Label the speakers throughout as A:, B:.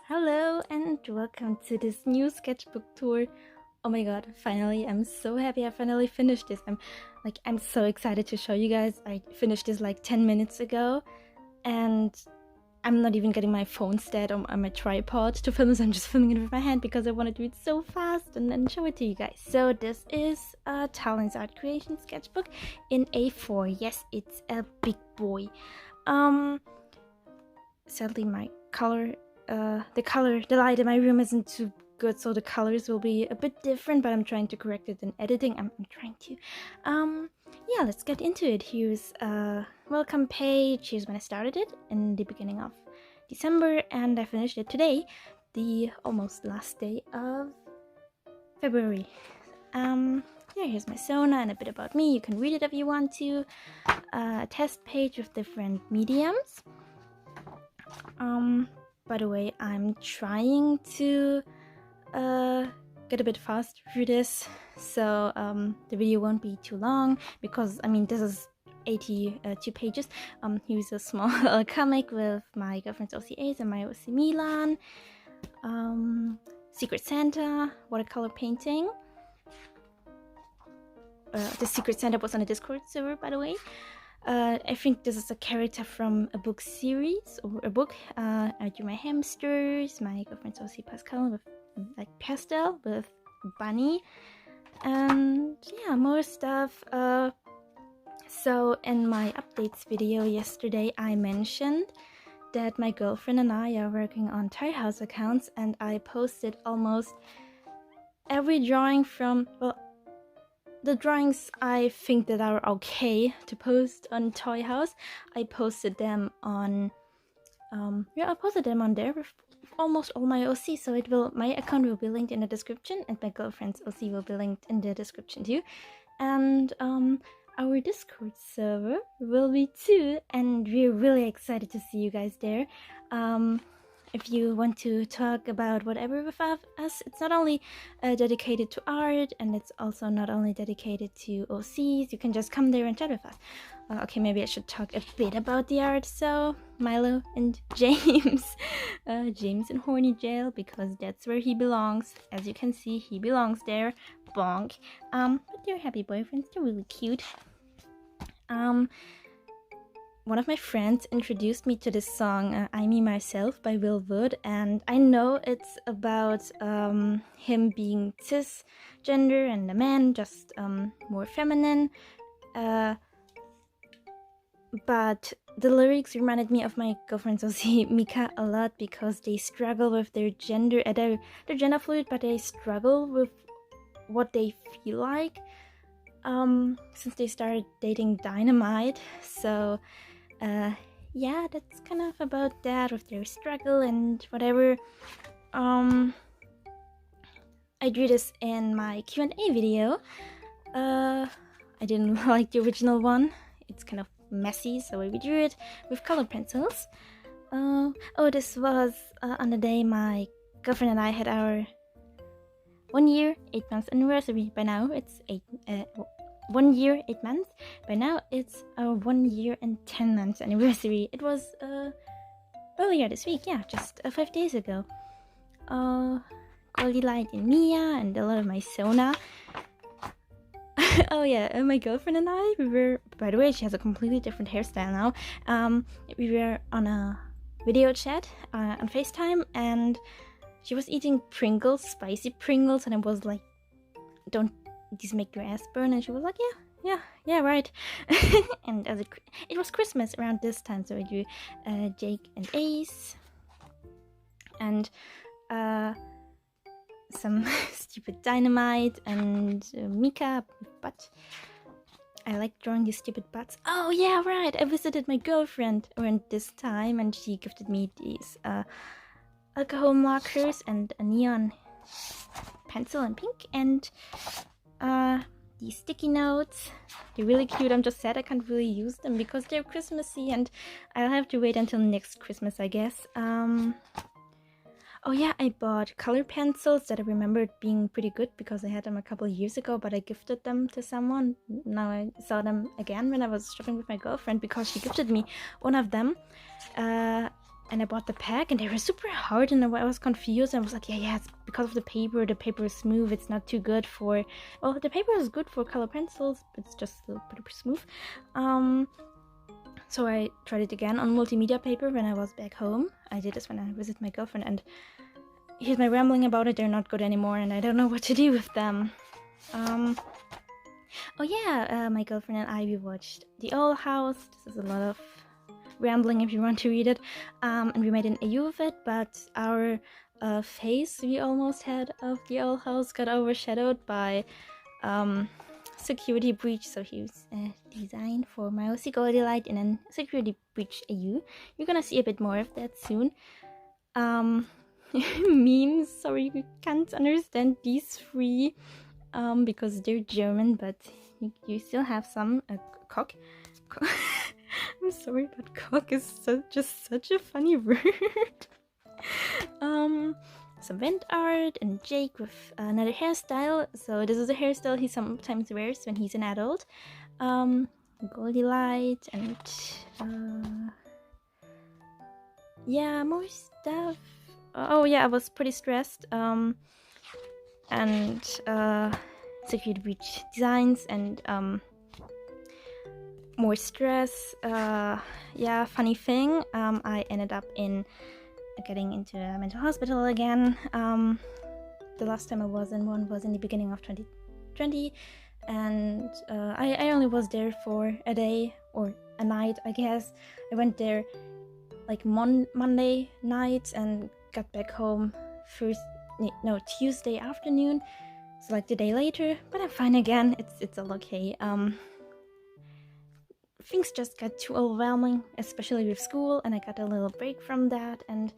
A: Hello and welcome to this new sketchbook tour. Oh my god, finally, I'm so happy I finally finished this. I'm so excited to show you guys. I finished this like 10 minutes ago and I'm not even getting my phone stand on my tripod to film this. I'm just filming it with my hand because I want to do it so fast and then show it to you guys. So this is a Talent's Art Creation sketchbook in A4. Yes, it's a big boy. Sadly my the light in my room isn't too good, so the colors will be a bit different, but I'm trying to correct it in editing. I'm trying to. Yeah, let's get into it. Here's a welcome page. Here's when I started it in the beginning of December, and I finished it today, the almost last day of February. Yeah, here's my Sona and a bit about me. You can read it if you want to. A test page with different mediums. By the way, I'm trying to get a bit fast through this, so the video won't be too long because this is 82 pages. Here's a small comic with my girlfriend's OCAs and my OC Milan. Secret Santa watercolor painting. The Secret Santa was on a Discord server, by the way. I think this is a character from a book series or a book. I drew my hamsters, my girlfriend's OC Pascal with like pastel with bunny, and yeah, more stuff. So in my updates video yesterday, I mentioned that my girlfriend and I are working on Toy House accounts, and I posted almost every drawing from, well, the drawings I think that are okay to post on Toy House. I posted them on I posted them on there with almost all my OC, so my account will be linked in the description, and my girlfriend's OC will be linked in the description too. And our Discord server will be too, and we're really excited to see you guys there. If you want to talk about whatever with us, it's not only dedicated to art, and it's also not only dedicated to OCs. You can just come there and chat with us. Okay, maybe I should talk a bit about the art. So, Milo and James. James in Horny Jail, because that's where he belongs. As you can see, he belongs there. Bonk. But they're happy boyfriends. They're really cute. One of my friends introduced me to this song, I Me Myself by Will Wood, and I know it's about him being cisgender and a man, just more feminine, but the lyrics reminded me of my girlfriend's OC Mika a lot, because they struggle with their gender, they're gender fluid, but they struggle with what they feel like since they started dating Dynamite. So yeah, that's kind of about that, with their struggle and whatever. I drew this in my Q&A video. I didn't like the original one. It's kind of messy, so I redrew it with colored pencils. Oh, this was on the day my girlfriend and I had our 1 year, 8 months anniversary. By now it's 1 year, 8 months. By now it's our 1 year and 10 months anniversary. It was earlier this week, yeah, just 5 days ago. Goldy Light in Mia and a lot of my Sona. Oh yeah, my girlfriend and I, we were, by the way, she has a completely different hairstyle now. We were on a video chat on FaceTime, and she was eating Pringles, spicy Pringles, and I was like, don't these make your ass burn? And she was like, yeah, right. And it was Christmas around this time, so I drew Jake and Ace, and some stupid Dynamite and Mika butt. I like drawing these stupid butts. Oh yeah, right. I visited my girlfriend around this time, and she gifted me these alcohol markers and a neon pencil in pink, and these sticky notes. They're really cute. I'm just sad I can't really use them because they're Christmassy, and I'll have to wait until next Christmas, I guess. Oh yeah, I bought color pencils that I remembered being pretty good because I had them a couple of years ago, but I gifted them to someone. Now I saw them again when I was shopping with my girlfriend because she gifted me one of them. and I bought the pack, and they were super hard, and I was confused. I was like, yeah, it's because of the paper. The paper is smooth. It's not too good for... Well, the paper is good for color pencils. It's just a little bit smooth. So I tried it again on multimedia paper when I was back home. I did this when I visited my girlfriend, and here's my rambling about it. They're not good anymore, and I don't know what to do with them. Oh yeah, my girlfriend and I, we watched The Owl House. This is a lot of rambling if you want to read it, and we made an AU of it, but our face we almost had of The Owl House got overshadowed by security breach. So here's a design for my OC Goldie in a security breach AU. You're gonna see a bit more of that soon. Memes, sorry, we can't understand these three because they're German, but you still have some. Cock. I'm sorry, but cock is just such a funny word. Some vent art and Jake with another hairstyle. So this is a hairstyle he sometimes wears when he's an adult. Goldie light and yeah, more stuff. Oh yeah, I was pretty stressed. And security breach designs and more stress. Yeah, funny thing, I ended up in getting into a mental hospital again. The last time I was in one was in the beginning of 2020, and I only was there for a day or a night, I guess. I went there like Monday night and got back home Tuesday afternoon, so like the day later. But I'm fine again. It's all okay. Things just got too overwhelming, especially with school, and I got a little break from that, and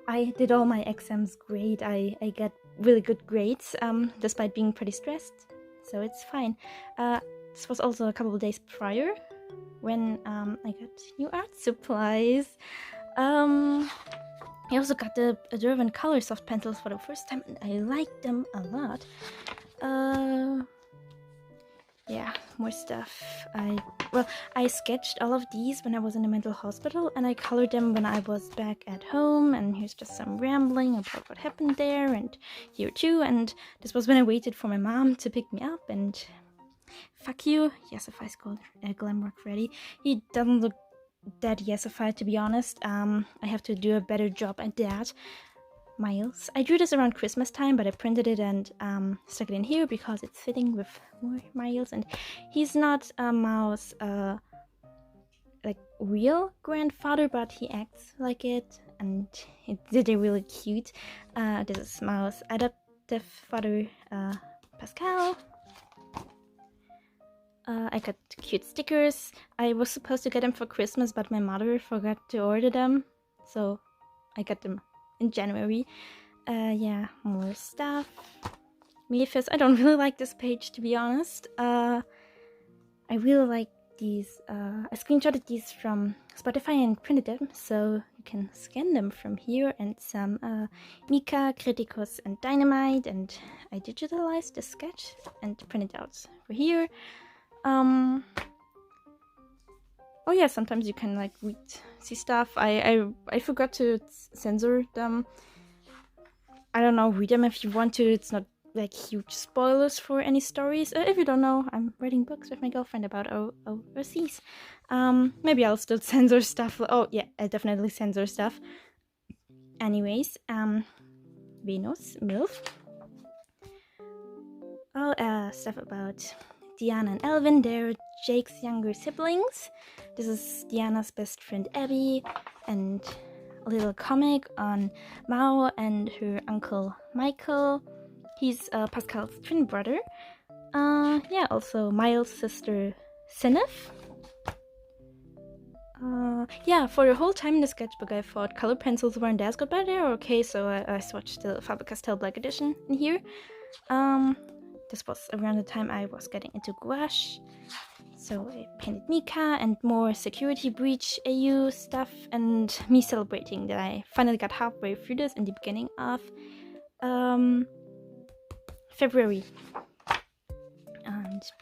A: I did all my exams great. I got really good grades, despite being pretty stressed, so it's fine. This was also a couple of days prior when I got new art supplies. I also got the Derwent Color soft pencils for the first time, and I liked them a lot. Yeah, more stuff. I sketched all of these when I was in a mental hospital, and I colored them when I was back at home, and here's just some rambling about what happened there, and here too, and this was when I waited for my mom to pick me up, and fuck you, Yesifi's called Glamrock Freddy. He doesn't look that Yesified, to be honest. I have to do a better job at that. Miles. I drew this around Christmas time, but I printed it and stuck it in here because it's fitting with more Miles, and he's not a mouse like real grandfather, but he acts like it, and they're really cute. This is Miles' adoptive father, Pascal. I got cute stickers. I was supposed to get them for Christmas, but my mother forgot to order them, so I got them in January. Yeah, more stuff. Mephis. I don't really like this page, to be honest. I really like these. I screenshotted these from Spotify and printed them, so you can scan them from here. And some Mika, Criticus, and Dynamite. And I digitalized the sketch and printed out for here. Oh yeah, sometimes you can like see stuff. I forgot to censor them. I don't know, read them if you want to. It's not like huge spoilers for any stories. If you don't know, I'm writing books with my girlfriend about overseas. Maybe I'll still censor stuff. Oh yeah, I'll definitely censor stuff. Anyways, Venus, MILF. Oh, stuff about Diana and Elvin. They're Jake's younger siblings. This is Diana's best friend Abby, and a little comic on Mao and her uncle Michael. He's Pascal's twin brother. Yeah, also Miles' sister Sinif. Yeah, for the whole time in the sketchbook I thought color pencils weren't as good, but they're okay, so I swatched the Faber-Castell Black Edition in here. This was around the time I was getting into gouache, so I painted Mika and more security breach AU stuff, and me celebrating that I finally got halfway through this in the beginning of February.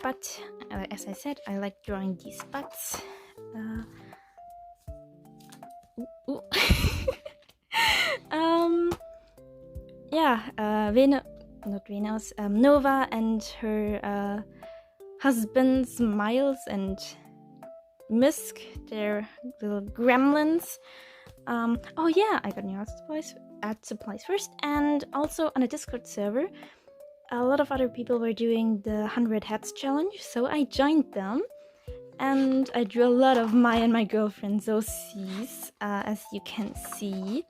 A: But as I said, I like drawing these butts. yeah, Nova and her husbands Miles and Misk, they're little gremlins. Oh yeah, I got new art supplies first, and also on a Discord server, a lot of other people were doing the 100 Hats challenge, so I joined them, and I drew a lot of my girlfriend Zosie's, as you can see.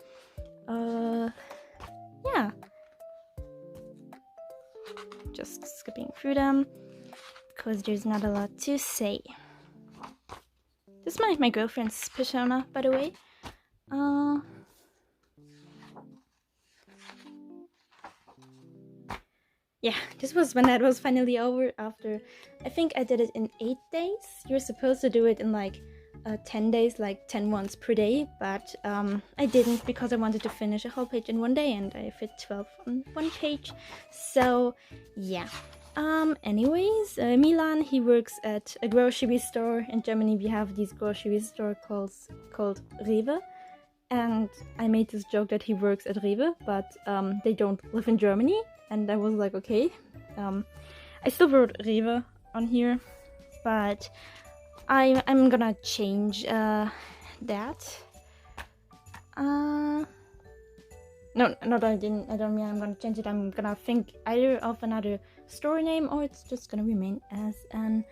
A: Yeah. Just skipping through them, because there's not a lot to say. This is my girlfriend's persona, by the way. Yeah, this was when that was finally over after, I think I did it in 8 days. You're supposed to do it in like 10 days, like 10 ones per day, but I didn't because I wanted to finish a whole page in 1 day and I fit 12 on 1 page. So yeah. Anyways, Milan, he works at a grocery store. In Germany we have these grocery store called Rewe. And I made this joke that he works at Rewe, but they don't live in Germany. And I was like, okay. I still wrote Rewe on here, but I'm gonna change that. No, I don't mean I'm gonna change it. I'm gonna think either of another store name, or it's just gonna remain as an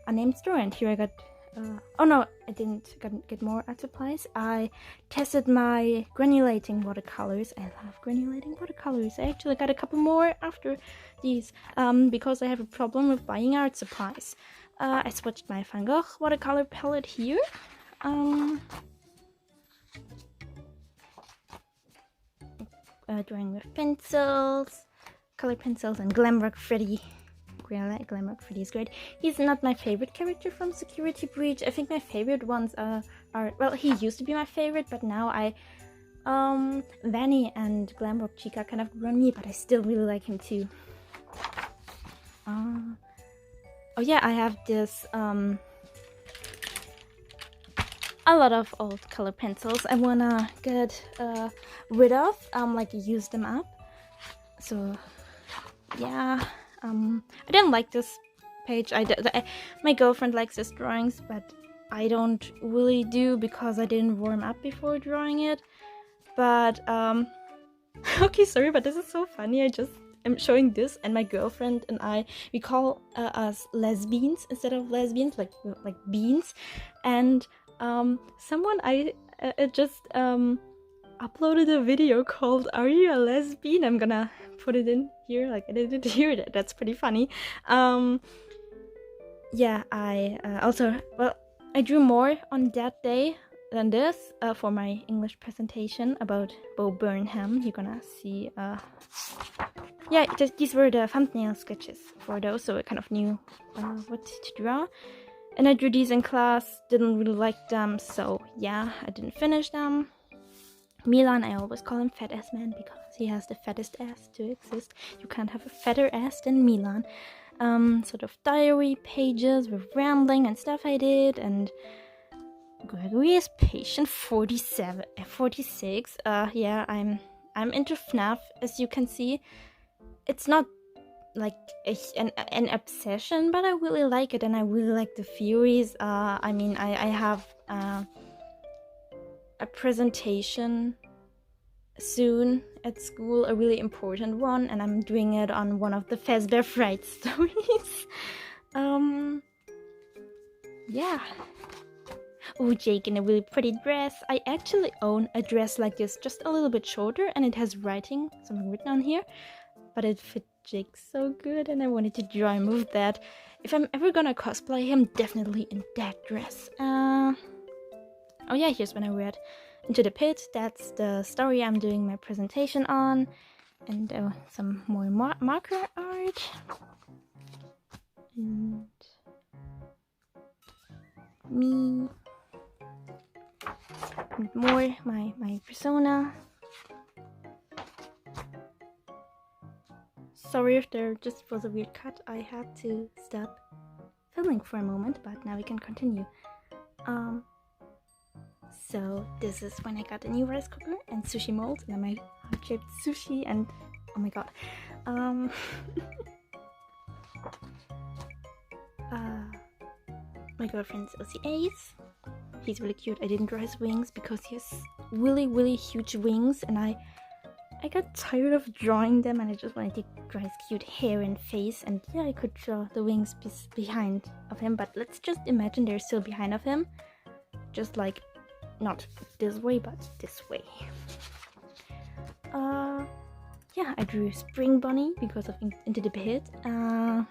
A: unnamed store. And here I got oh no, I didn't get more art supplies. I tested my granulating watercolors. I love granulating watercolors. I actually got a couple more after these because I have a problem with buying art supplies. I switched my Van Gogh watercolor palette here. Drawing with pencils, color pencils, and Glamrock Freddy. Glamrock Freddy is great. He's not my favorite character from Security Breach. I think my favorite ones are well, he used to be my favorite, but now Vanny and Glamrock Chica kind of grew on me, but I still really like him too. Oh yeah, I have this a lot of old color pencils I wanna get rid of, like use them up. So yeah. I didn't like this page. My girlfriend likes his drawings, but I don't really do because I didn't warm up before drawing it. But okay, sorry, but this is so funny. I just am showing this, and my girlfriend and we call us lesbians instead of lesbians, like beans. And someone just uploaded a video called "Are You a Lesbian?" I'm gonna put it in here, like I didn't hear that. That's pretty funny. Yeah, I I drew more on that day than this for my English presentation about Bo Burnham. You're gonna see yeah, these were the thumbnail sketches for those, so I kind of knew what to draw. And I drew these in class, didn't really like them, so yeah, I didn't finish them. Milan, I always call him Fat Ass Man because he has the fattest ass to exist. You can't have a fatter ass than Milan. Sort of diary pages with rambling and stuff I did, and Gregory is patient 46. Yeah, I'm into FNAF, as you can see. It's not like an obsession, but I really like it, and I really like the theories. I mean, I have a presentation soon at school, a really important one, and I'm doing it on one of the Fazbear Fright stories. Yeah. Oh, Jake in a really pretty dress. I actually own a dress like this, just a little bit shorter, and it has something written on here, but it fit Jake so good, and I wanted to draw him with that. If I'm ever gonna cosplay him, definitely in that dress. Oh yeah, here's when I read Into the Pit. That's the story I'm doing my presentation on. And some more marker art. And me. And more my persona. Sorry if there just was a weird cut. I had to stop filming for a moment, but now we can continue. So this is when I got a new rice cooker and sushi molds, and I made heart-shaped sushi, and oh Oh my god. My girlfriend's OCA's. He's really cute. I didn't draw his wings because he has really huge wings, and I got tired of drawing them, and I just wanted to draw his cute hair and face. And yeah, I could draw the wings behind of him, but let's just imagine they're still behind of him, just like not this way but this way. Yeah, I drew a spring bunny because of Into the Pit. Oh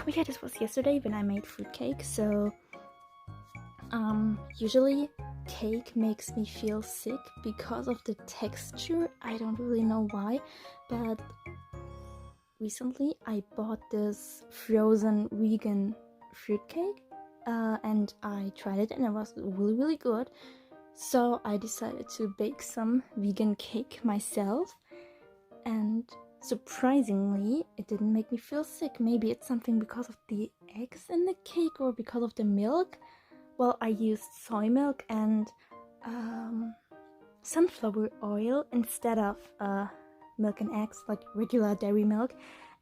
A: yeah, this was yesterday when I made fruitcake. So usually cake makes me feel sick because of the texture. I don't really know why, but recently I bought this frozen vegan fruitcake, and I tried it and it was really good. So I decided to bake some vegan cake myself, and surprisingly it didn't make me feel sick. Maybe it's something because of the eggs in the cake or because of the milk. Well, I used soy milk and sunflower oil instead of milk and eggs, like regular dairy milk,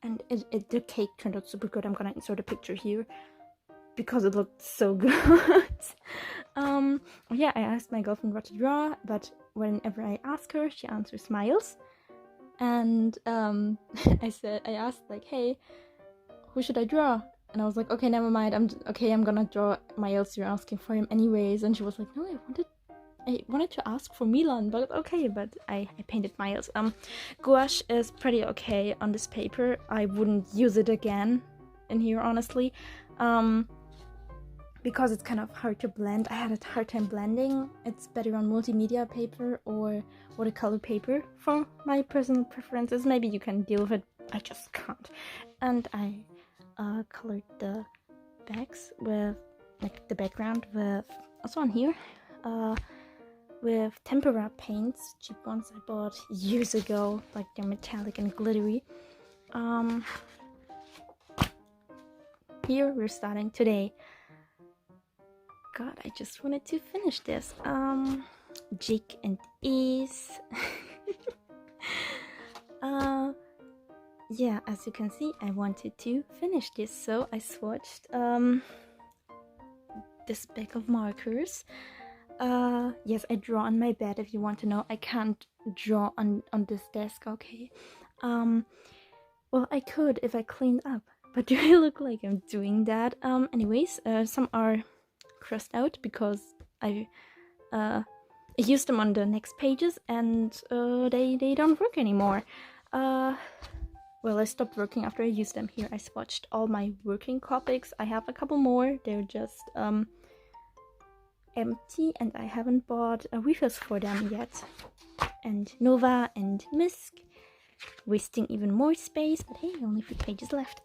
A: and the cake turned out super good. I'm gonna insert a picture here because it looked so good. Yeah, I asked my girlfriend what to draw, but whenever I ask her, she answers smiles. And I asked like, hey, who should I draw? And I was like, okay, never mind. I'm gonna draw Miles. You're asking for him anyways. And she was like, no, I wanted to ask for Milan, but okay. But I painted Miles. Gouache is pretty okay on this paper. I wouldn't use it again in here, honestly, because it's kind of hard to blend. I had a hard time blending. It's better on multimedia paper or watercolor paper for my personal preferences. Maybe you can deal with it. I just can't. And I colored the backs with, like, the background with, also on here, with tempera paints, cheap ones I bought years ago, like they're metallic and glittery. Here we're starting today. God, I just wanted to finish this. Jake and Ace. Yeah, as you can see, I wanted to finish this, so I swatched this bag of markers. Yes, I draw on my bed, if you want to know. I can't draw on this desk, okay? Well, I could if I cleaned up, but do I look like I'm doing that? Anyways, some are crossed out because I used them on the next pages, and they don't work anymore. Well, I stopped working after I used them. Here I swatched all my working Copics. I have a couple more. They're just empty, and I haven't bought refills for them yet. And Nova and Misk, wasting even more space, but hey, only 3 pages left.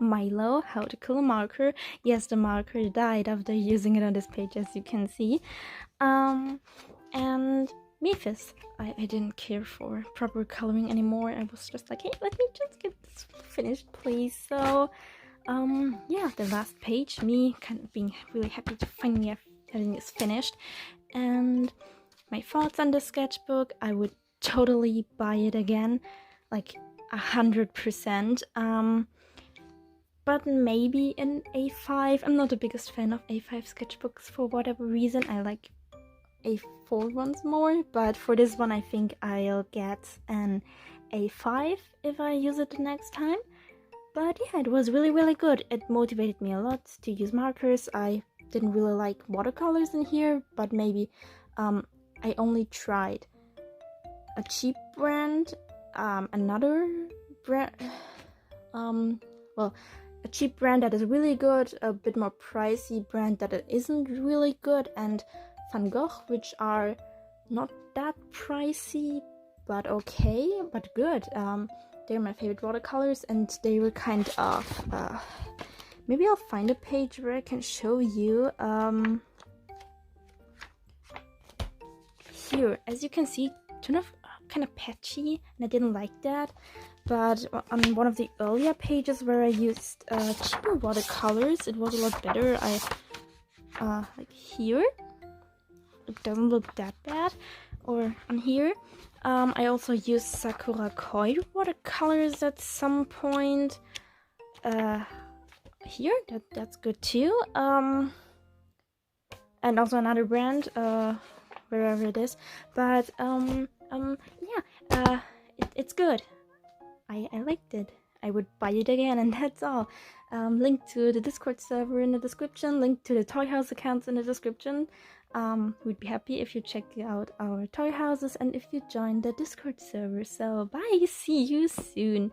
A: Milo, how to kill a marker. Yes, the marker died after using it on this page, as you can see. And Memphis. I didn't care for proper coloring anymore. I was just like, hey, let me just get this finished, please. So yeah, the last page, me kind of being really happy to finally have having this finished. And my thoughts on the sketchbook, I would totally buy it again, like 100%. But maybe an A5. I'm not the biggest fan of A5 sketchbooks for whatever reason. I like A4 ones more, but for this one I think I'll get an A5 if I use it the next time. But yeah, it was really good. It motivated me a lot to use markers. I didn't really like watercolors in here, but maybe I only tried a cheap brand, another brand, well, a cheap brand that is really good, a bit more pricey brand that isn't really good, and Van Gogh, which are not that pricey, but okay, but good. They're my favorite watercolors, and they were kind of, maybe I'll find a page where I can show you. Here, as you can see, kind of patchy, and I didn't like that. But on one of the earlier pages where I used cheaper watercolors, it was a lot better. Like here, it doesn't look that bad. Or on here, I also used Sakura Koi watercolors at some point. Here, that's good too. And also another brand, wherever it is. But yeah, it's good. I liked it. I would buy it again, and that's all. Link to the Discord server in the description. Link to the Toy House accounts in the description. We'd be happy if you check out our toy houses and if you join the Discord server. So bye, see you soon.